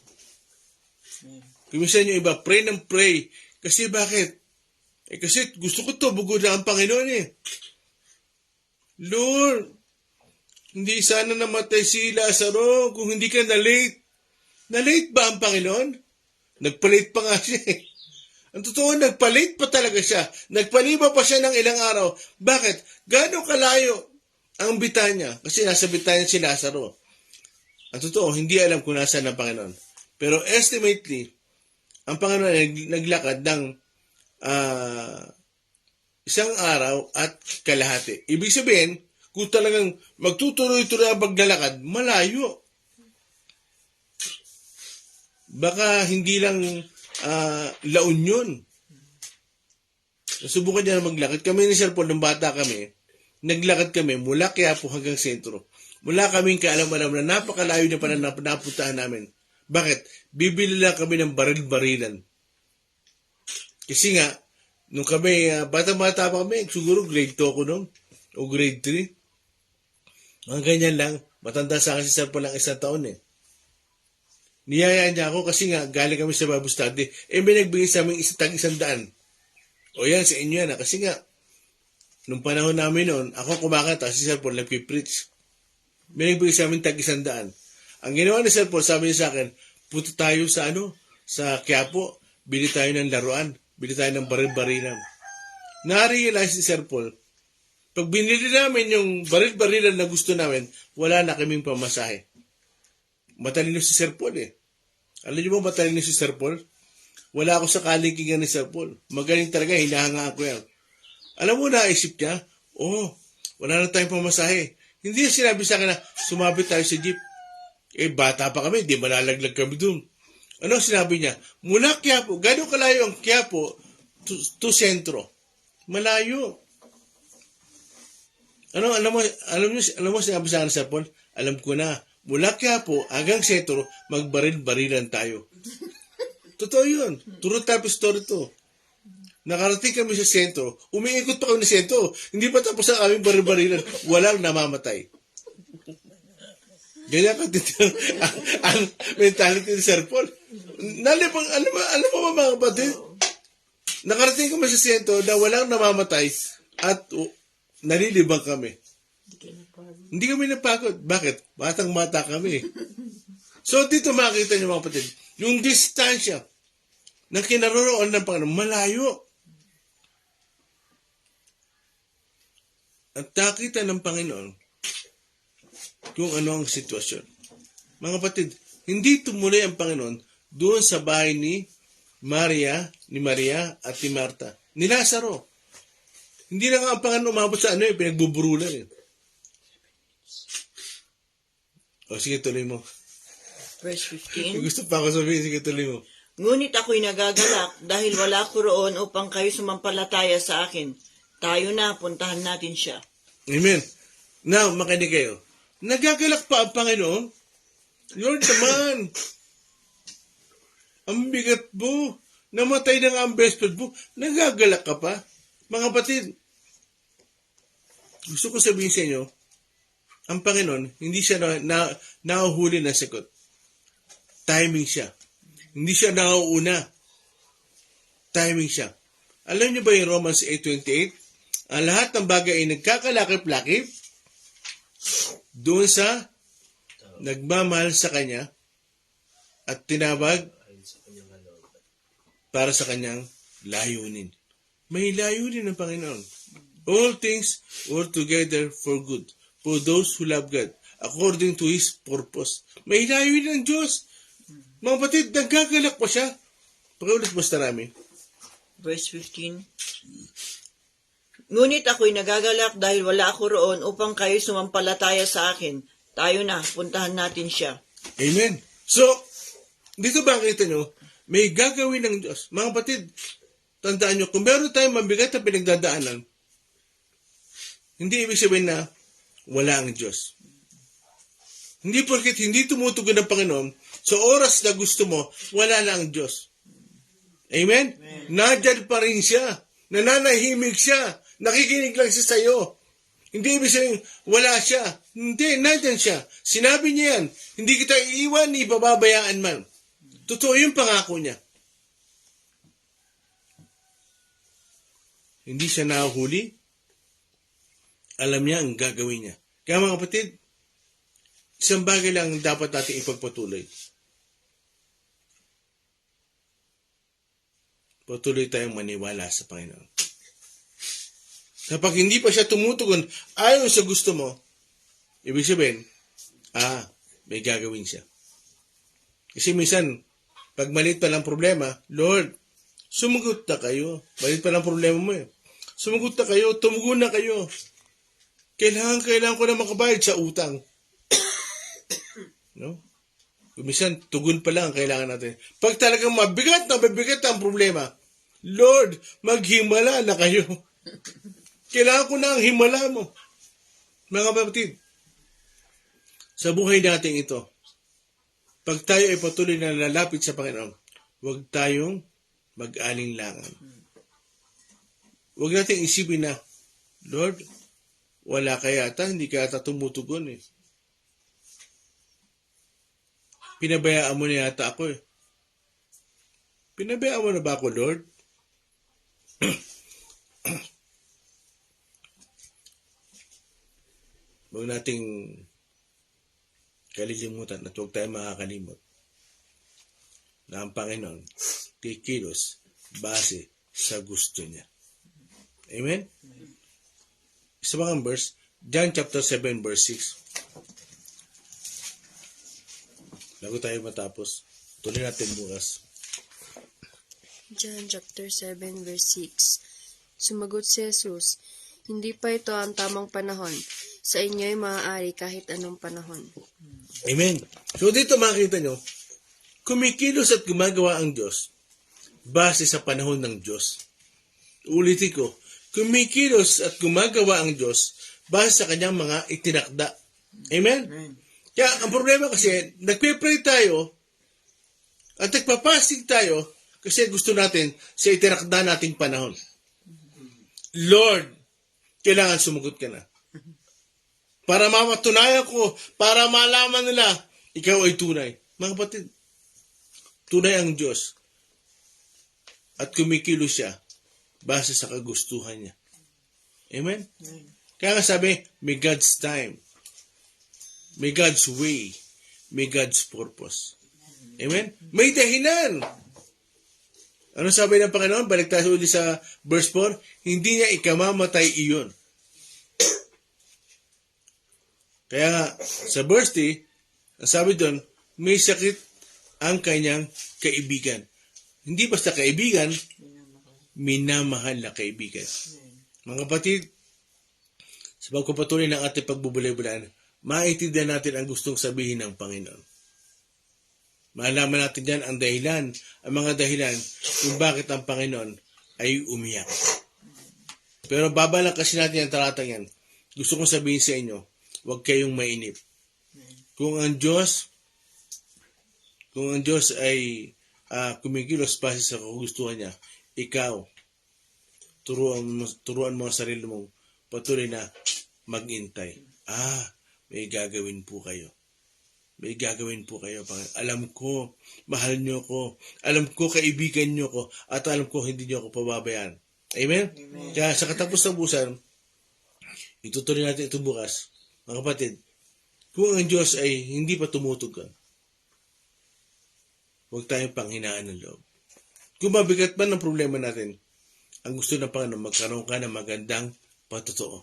Kumisan yung iba, pray ng pray. Kasi bakit? Kasi gusto ko to, bugod na ang Panginoon Lord, hindi sana namatay si Lazaro kung hindi ka na-late. Na-late ba ang Panginoon? Nagpa-late pa nga siya Ang totoo, nagpa-late pa talaga siya. Nagpaliba pa siya ng ilang araw. Bakit? Gaano kalayo ang Bitanya? Kasi nasa Bitanya si Lazaro. Ang totoo, hindi alam kung nasaan ang Panginoon. Pero estimately, ang Panginoon ay naglakad ng isang araw at kalahati. Ibig sabihin, kung talagang magtutuloy-tuloy ang paglalakad, malayo. Baka hindi lang La Union. Nasubukan niya na maglakad. Kami ni Sir Paul, nung bata kami, naglakad kami mula Quiapo hanggang sentro. Mula kaming kaalam-alam na napakalayo niya pa na napuntahan namin. Bakit? Bibili lang kami ng baril-barilan. Kasi nga, nung kami, bata-bata pa kami, siguro grade 2 ako noon, o grade 3. Mga ganyan lang. Matanda sa akin si Sir Paul lang isang taon Niyayaan niya ako kasi nga galing kami sa Bible study. May nagbigay sa amin tag-100. O yan, sa inyo yan. Kasi nga, nung panahon namin noon, ako kumakanta, si Sir Paul nagpipreach. May nagbigay sa amin tag-100. Ang ginawa ni Sir Paul, sabi niya sa akin, punta tayo sa Quiapo, bili tayo ng laruan, bili tayo ng baril-barilan. Na-realize ni Sir Paul, pag binili namin yung baril-barilan na gusto namin, wala na kaming pamasahe. Matalino si Sir Paul Alam niyo ba matalino si Sir Paul? Wala ako sa kalikingan ni Sir Paul. Magaling talaga, hinahanga ako yan. Alam mo, naisip niya, wala na tayong pamasahe. Hindi niya sinabi sa akin na sumabit tayo sa jeep. Bata pa kami, di malalaglag kami dun. Ano sinabi niya? Mula Quiapo, gano'ng kalayo ang Quiapo to sentro? Malayo. Alam mo sinabi sa akin ni Sir Paul? Alam ko na. Mula Quiapo hanggang sentro, magbaril-barilan tayo. Totoo yun. True type story to. Nakarating kami sa sentro. Umiikot pa kami sa sentro. Hindi pa tapos ang aming baril-barilan. Walang namamatay. Ganyan ka dito ang mentality ni Sir Paul. Alam mo mga kapatid? Nakarating kami sa sentro na walang namamatay at nalilibang kami. Hindi kami napagod. Bakit? Batang-bata kami. So, dito makikita niyo mga kapatid, yung distansya ng kinaroroon ng Panginoon, malayo. At nakita ng Panginoon kung ano ang sitwasyon. Mga kapatid, hindi tumuloy ang Panginoon doon sa bahay ni Maria at ni Marta. Ni Lazaro. Hindi na nga ang Panginoon umabot sa pinagbuburulan sige, tuloy mo. Verse 15. Gusto pa ako sabihin, sige, tuloy mo. Ngunit ako'y nagagalak dahil wala ko roon upang kayo sumampalataya sa akin. Tayo na, puntahan natin siya. Amen. Now, makinig kayo. Nagagalak pa ang Panginoon? Lord naman, ang bigat mo. Namatay na nga ang best friend mo. Nagagalak ka pa? Mga kapatid, gusto ko sabihin sa inyo, ang Panginoon, hindi siya nahuhuli ng sagot. Timing siya. Hindi siya nauuna. Timing siya. Alam niyo ba yung Romans 8:28? Ang lahat ng bagay ay nagkakalakip-lakip doon sa nagmamahal sa Kanya at tinawag para sa Kanyang layunin. May layunin ng Panginoon. All things work together for good for those who love God, according to His purpose. May layunin ng Diyos. Mga batid, nagkagalak pa siya. Pakiulit basta namin. Verse 15. Ngunit ako'y nagagalak dahil wala ako roon upang kayo sumampalataya sa akin. Tayo na, puntahan natin siya. Amen. So, dito ba kita nyo, may gagawin ng Diyos. Mga kapatid, tandaan nyo, kung meron tayong mabigat na pinagdadaanan, hindi ibig sabihin na wala ang Diyos. Hindi porket hindi tumutugon ng Panginoon, sa oras na gusto mo, wala na ang Diyos. Amen? Nandyan pa rin siya. Nananahimik siya. Nakikinig lang siya sa'yo. Hindi ibig sabihin, wala siya. Hindi, nandyan siya. Sinabi niya yan. Hindi kita iiwan ni pababayaan man. Totoo yung pangako niya. Hindi siya nahuhuli. Alam niya ang gagawin niya. Kaya mga kapatid, isang bagay lang dapat natin ipagpatuloy. Patuloy tayong maniwala sa Panginoon. Kapag hindi pa siya tumutugon ayon sa gusto mo, ibig sabihin, may gagawin siya. Kasi minsan, pag maliit pa lang problema, Lord, sumagot na kayo. Maliit pa lang problema mo eh. Sumagot na kayo, tumugon na kayo. Kailangan ko na makabayad sa utang. No? Minsan, tugon pa lang ang kailangan natin. Pag talagang mabigat ang problema, Lord, maghimala na kayo. Kailangan ko na ang himala mo. Mga kapatid, sa buhay natin ito, pag tayo ay patuloy na lalapit sa Panginoon, huwag tayong mag-alinlangan. Huwag natin isipin na, Lord, wala ka yata, hindi ka yata tumutugon eh. Pinabayaan mo na yata ako eh. Pinabayaan mo na ba ako, Lord? Huwag nating kalilimutan at huwag tayong makakalimot na ang Panginoon kikilos base sa gusto niya. Amen? Isa pa kang verse, John chapter 7 verse 6. Bago tayo matapos, tuloy natin bukas. John chapter 7 verse 6. Sumagot si Jesus, hindi pa ito ang tamang panahon. Sa inyo'y maaari kahit anong panahon. Amen. So dito makikita nyo, kumikilos at gumagawa ang Diyos base sa panahon ng Diyos. Ulitin ko, kumikilos at gumagawa ang Diyos base sa kanyang mga itinakda. Amen? Kaya ang problema kasi, nagpe-pray tayo at nagpapasig tayo kasi gusto natin sa itinakda nating panahon. Lord, kailangan sumagot ka na. Para mamatunayan ko, para malaman nila, ikaw ay tunay. Mga kapatid, tunay ang Diyos. At kumikilos siya base sa kagustuhan niya. Amen? Kaya nga sabi, may God's time. May God's way. May God's purpose. Amen? May dahilan. Ano sabi ng Panginoon? Balik tayo ulit sa verse 4. Hindi niya ikamamatay iyon. Kaya sa verse 3, ang sabi doon, may sakit ang kanyang kaibigan. Hindi basta kaibigan, minamahal na kaibigan. Mga kapatid, sa pagpapatuloy ng ating pagbubulay-bulaan, maintindihan natin ang gustong sabihin ng Panginoon. Malaman natin dyan ang dahilan, ang mga dahilan kung bakit ang Panginoon ay umiyak. Pero babalang kasi natin ang talatang yan. Gusto kong sabihin sa inyo, huwag kayong mainip. Kung ang Diyos ay kumikilos base sa kagustuhan niya, ikaw, turuan mo ang sarili mong patuloy na mag-intay. May gagawin po kayo. May gagawin po kayo. Alam ko, mahal niyo ko. Alam ko, kaibigan niyo ko. At alam ko, hindi niyo ako pababayaan. Amen? Kaya sa katapos-tapusan, itutuloy natin ito bukas. Mga kapatid, kung ang Diyos ay hindi pa tumutugon, huwag tayong panghinaan ng loob. Kung mabigat man ang problema natin, ang gusto ng Panginoon, magkaroon ka ng magandang patotoo.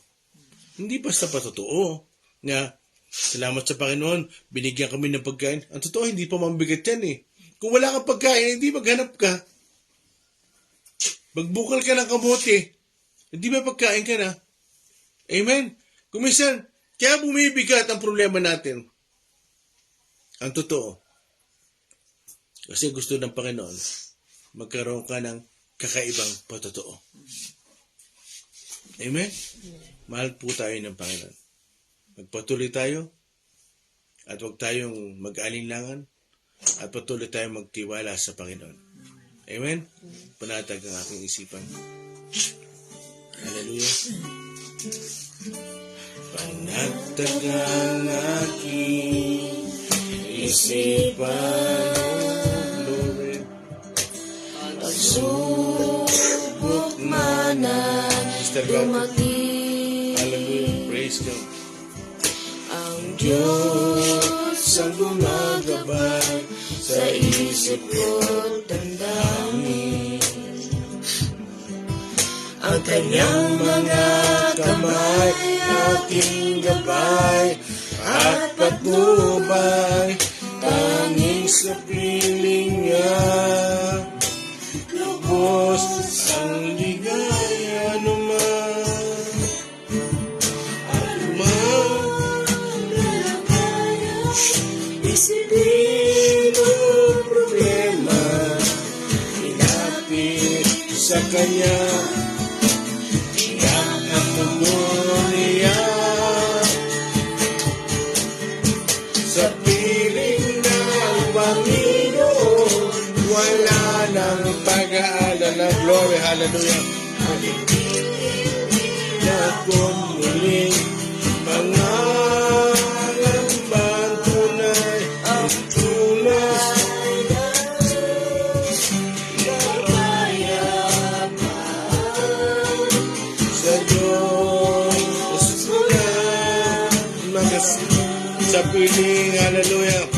Hindi basta patotoo na salamat sa Panginoon, binigyan kami ng pagkain. Ang totoo, hindi pa mabigat yan eh. Kung wala kang pagkain, hindi maghanap ka. Magbukal ka ng kamote. Hindi ba pagkain ka na? Amen? Kuminsan, kaya bumibigat ang problema natin. Ang totoo. Kasi gusto ng Panginoon, magkaroon ka ng kakaibang patotoo. Amen? Mahal po tayo ng Panginoon. Magpatuloy tayo at huwag tayong mag-alinlangan at patuloy tayong magtiwala sa Panginoon. Amen? Panatag ang aking isipan. Hallelujah. Panatag ang aking isipan. Glory. Pagsubok man at Mr. God. dumating, Hallelujah. Praise God. ang Diyos ang gumagabay sa isip ko't damdamin. Ang kanyang mga kamay, aking gabay at patnubay, tanging sa piling niya. Lubos ang ligaya naman, at isipin ang problema, ilapit sa kanya. Sa piling ng Panginoon, wala nang pag-aalala. Glory, hallelujah. Na kung muling mga lambang tunay, ang tunay na sa Diyos sa piling, hallelujah,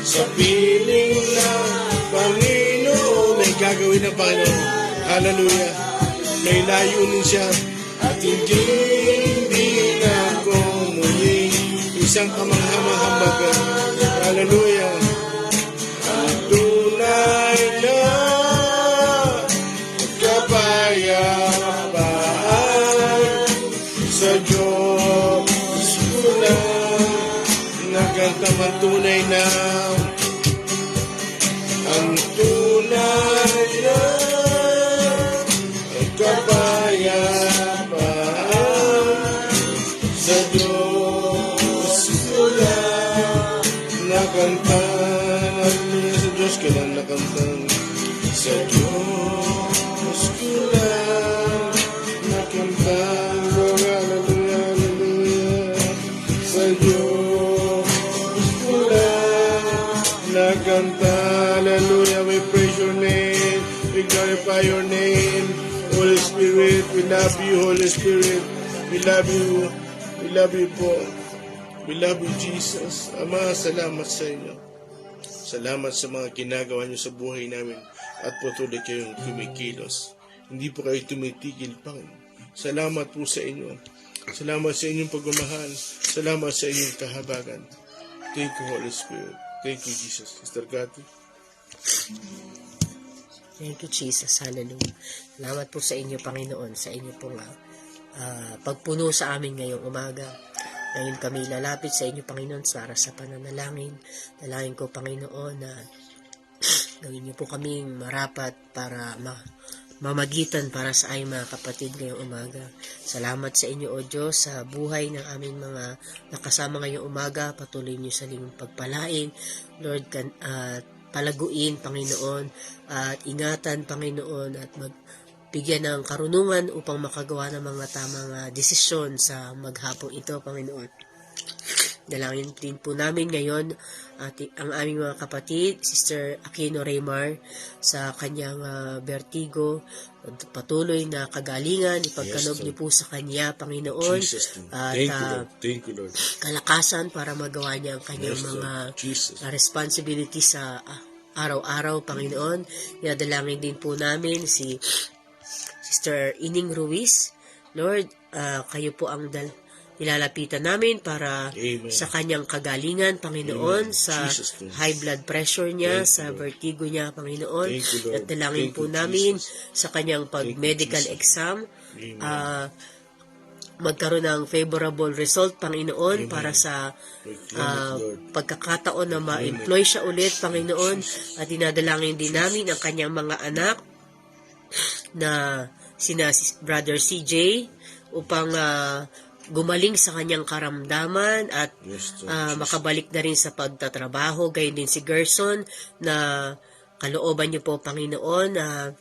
sa piling ng Panginoon, may gagawin ng Panginoon, hallelujah, may layunin siya, at hindi na ako muling isang kamanghamanghamagan, hallelujah, ang tunay na kapayapaan sa Diyos ko na nagantamang tunay na ang tunay na kapayapaan sa Diyos ko na nagantamang sa Diyos ko na nagantamang sa Diyos ko na nagantamang hallelujah, hallelujah, sa Diyos ko na nagkanta, hallelujah, we praise your name, we glorify your name, Holy Spirit, we love you, Holy Spirit, we love you po, we love you, Jesus. Ama, salamat sa inyo, salamat sa mga ginagawa niyo sa buhay namin, at patuloy kayong kumikilos, hindi po kayo tumitigil, Panginoon. Salamat po sa inyo, salamat sa inyong pagmamahal, salamat sa inyong kahabagan. Thank you, Holy Spirit. Thank you, Jesus. Sister Cathy. Thank you, Jesus. Hallelujah. Salamat po sa inyo, Panginoon, sa inyo pong pagpuno sa amin ngayong umaga. Ngayon kami lalapit sa inyo, Panginoon, para sa pananalangin. Dalangin ko, Panginoon, na gawin niyo po kaming marapat para mamagitan para sa aming mga kapatid ngayong umaga. Salamat sa inyo, O Diyos, sa buhay ng aming mga nakasama ngayong umaga. Patuloy niyo sa lingong pagpalain. Lord, palaguin, Panginoon, at ingatan, Panginoon, at magbigyan ng karunungan upang makagawa ng mga tamang desisyon sa maghapong ito, Panginoon. Dalangin din po namin ngayon ang aming mga kapatid, Sister Aquino Raymar, sa kanyang vertigo, patuloy na kagalingan, ipagkaloob niyo po sa kanya, Panginoon, at Thank you, Lord. kalakasan para magawa niya ang kanyang mga responsibility sa araw-araw, Panginoon. Dalangin din po namin si Sister Ining Ruiz. Lord, kayo po ang Nilalapitan namin para Amen. sa kanyang kagalingan, Panginoon, Amen. sa Jesus name. high blood pressure niya, Thank you, sa Lord. vertigo niya, Panginoon. Thank you, Lord. At dalangin Thank po you, namin Jesus. sa kanyang Thank you, pag-medical Jesus. exam, Amen. magkaroon ng favorable result, Panginoon, Amen. para sa We claim it, Lord. pagkakataon na We claim ma-employ siya ulit, Panginoon. Jesus. At dinadalangin din namin ang kanyang mga anak na sina Brother CJ upang gumaling sa kanyang karamdaman at Yes, Lord. Jesus. makabalik na rin sa pagtatrabaho. Gayon din si Gerson na kalooban niyo po, Panginoon, na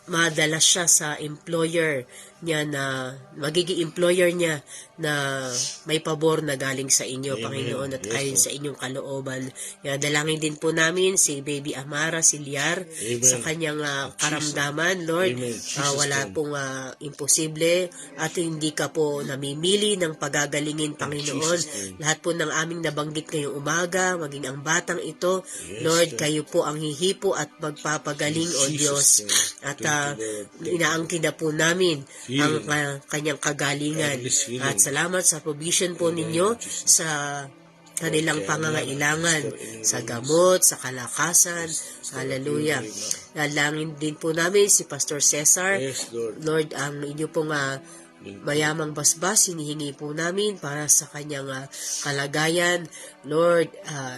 madala siya sa employer niya, na magiging employer niya na may pabor na galing sa inyo, Amen. Panginoon, at Yes, ayon Lord. sa inyong kalooban. Kaya dalangin din po namin si Baby Amara Siliar Amen. sa kanyang karamdaman, Lord. Amen. Jesus Wala name. pong imposible at hindi ka po namimili ng pagagalingin, Panginoon. Jesus name. Lahat po ng aming nabanggit ngayong umaga, maging ang batang ito, Yes, Lord, Lord. kayo po ang hihipo at magpapagaling, O In Diyos. Jesus' name. At Thank you, Lord. Thank you. inaangkin na po namin ang Healing. kanyang kagalingan. Endless healing. At salamat sa provision po Amen. ninyo Jesus. sa kanilang Lord, pangangailangan, Lord, in sa your gamot, sa kalakasan. Yes, Hallelujah. Lord. Dalangin din po namin si Pastor Cesar. Yes, Lord. Lord, ang inyo pong mayamang basbas, hinihingi po namin para sa kanyang kalagayan. Lord,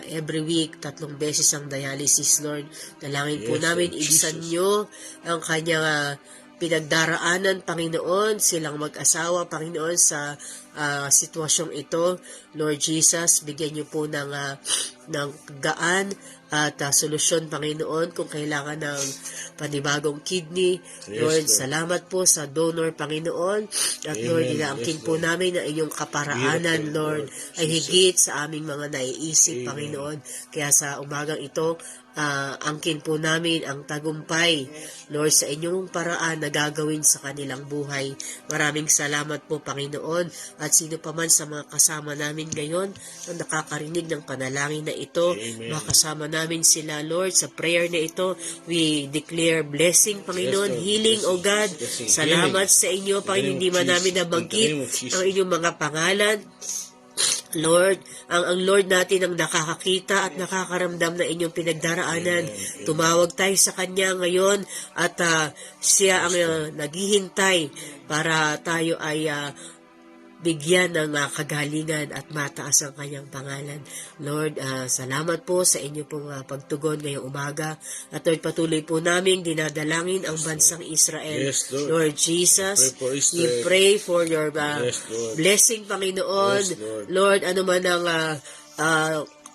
every week, 3 beses ang dialysis, Lord. Dalangin po Yes, namin, Lord ibsan Jesus. nyo ang kanyang pinagdaraanan, Panginoon, silang mag-asawa, Panginoon, sa sitwasyong ito. Lord Jesus, bigyan niyo po ng gaan at solusyon, Panginoon, kung kailangan ng panibagong kidney. Yes, Lord, Lord. salamat po sa donor, Panginoon. At Amen. Lord, inaangkin Yes, po Lord. namin na inyong kaparaanan, Miracle, Lord, Lord ay Jesus. higit sa aming mga naiisip, Amen. Panginoon. Kaya sa umagang ito, angkin po namin ang tagumpay, Lord, sa inyong paraan na gagawin sa kanilang buhay. Maraming salamat po, Panginoon. At sino pa man sa mga kasama namin ngayon na nakakarinig ng panalangin na ito, Amen. makasama namin sila, Lord, sa prayer na ito. We declare blessing, Panginoon, Yes, Lord. healing, O God. Blessing. Salamat Healing. sa inyo, In the Panginoon, name hindi of man Jesus. namin In the nabanggit name of Jesus. ang inyong mga pangalan. Lord, ang Lord natin ang nakakakita at nakakaramdam na inyong pinagdaraanan. Amen. Tumawag tayo sa Kanya ngayon at siya ang naghihintay para tayo ay bigyan ng kagalingan at mataas ang kanyang pangalan. Lord, salamat po sa inyo pong pagtugon ngayong umaga. At Lord, patuloy po namin dinadalangin ang bansang Israel. Yes, Lord. Lord Jesus, Pray for Israel. we pray for your Yes, Lord. blessing, Panginoon. Yes, Lord. Lord, ano man ang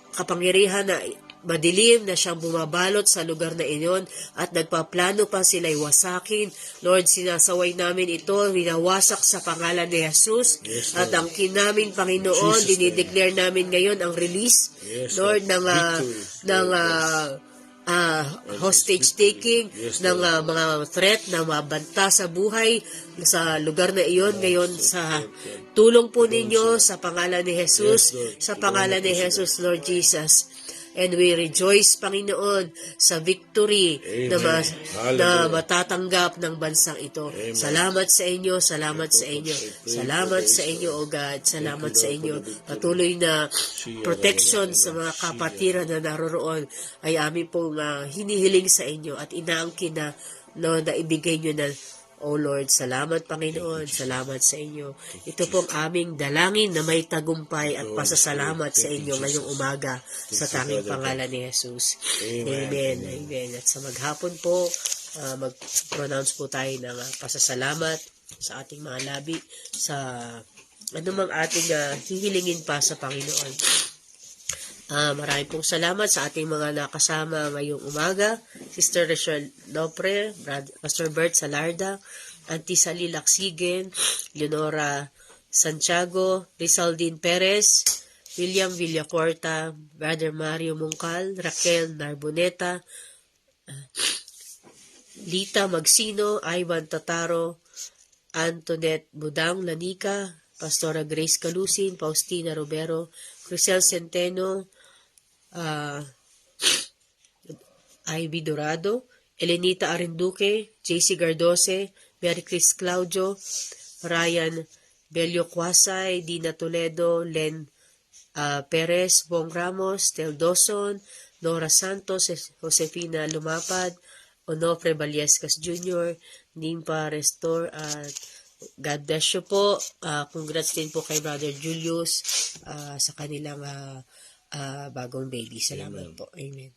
kapangyarihan na madilim na siyang bumabalot sa lugar na iyon at nagpaplano pa sila'y wasakin. Lord, sinasaway namin ito, winawasak sa pangalan ni Jesus. Yes, At Lord. ang namin, Panginoon, In Jesus' name. dinideclare namin ngayon ang release, Yes, Lord, ng Victory. hostage taking, Yes, ng Lord. mga threat na mabanta sa buhay sa lugar na iyon ngayon sa tulong po ninyo sa pangalan ni Jesus, Yes, Lord. sa pangalan ni Jesus, Lord Jesus. And we rejoice, Panginoon, sa victory na, Amen. na Hallelujah. matatanggap ng bansang ito. Amen. Salamat sa inyo, salamat sa inyo, salamat sa inyo, O God, salamat sa inyo. Patuloy na protection sa mga kapatiran na naroroon ay amin pong hinihiling sa inyo at inaangkin na ibigay nyo na. O Lord, salamat, Panginoon, salamat sa inyo. Ito pong aming dalangin na may tagumpay at pasasalamat sa inyo ngayong umaga sa tanging pangalan ni Jesus. Amen. Amen. At sa maghapon po, mag-pronounce po tayo ng pasasalamat sa ating mga labi sa anumang ating hihilingin pa sa Panginoon. Maraming pong salamat sa ating mga nakasama ngayong umaga. Sister Rachel Lopre, Pastor Bert Salarda, Auntie Sally Laksigen, Leonora Santiago, Rizaldine Perez, William Villacorta, Brother Mario Mungcal, Raquel Narboneta, Lita Magsino, Ivan Tataro, Antoinette Budang Lanica, Pastora Grace Calusin, Faustina Robero, Crisel Centeno, Ivy Dorado, Elenita Arinduque, JC Gardose, Mary Chris Claudio, Ryan Belio Quasay, Dina Toledo, Len Perez, Bong Ramos, Tel Doson, Nora Santos, Josefina Lumapad, Onofre Baliescas Jr., Nimpa Restor, at God bless you po. Congrats din po kay Brother Julius sa kanilang bagong baby. Salamat Amen. po. Amen.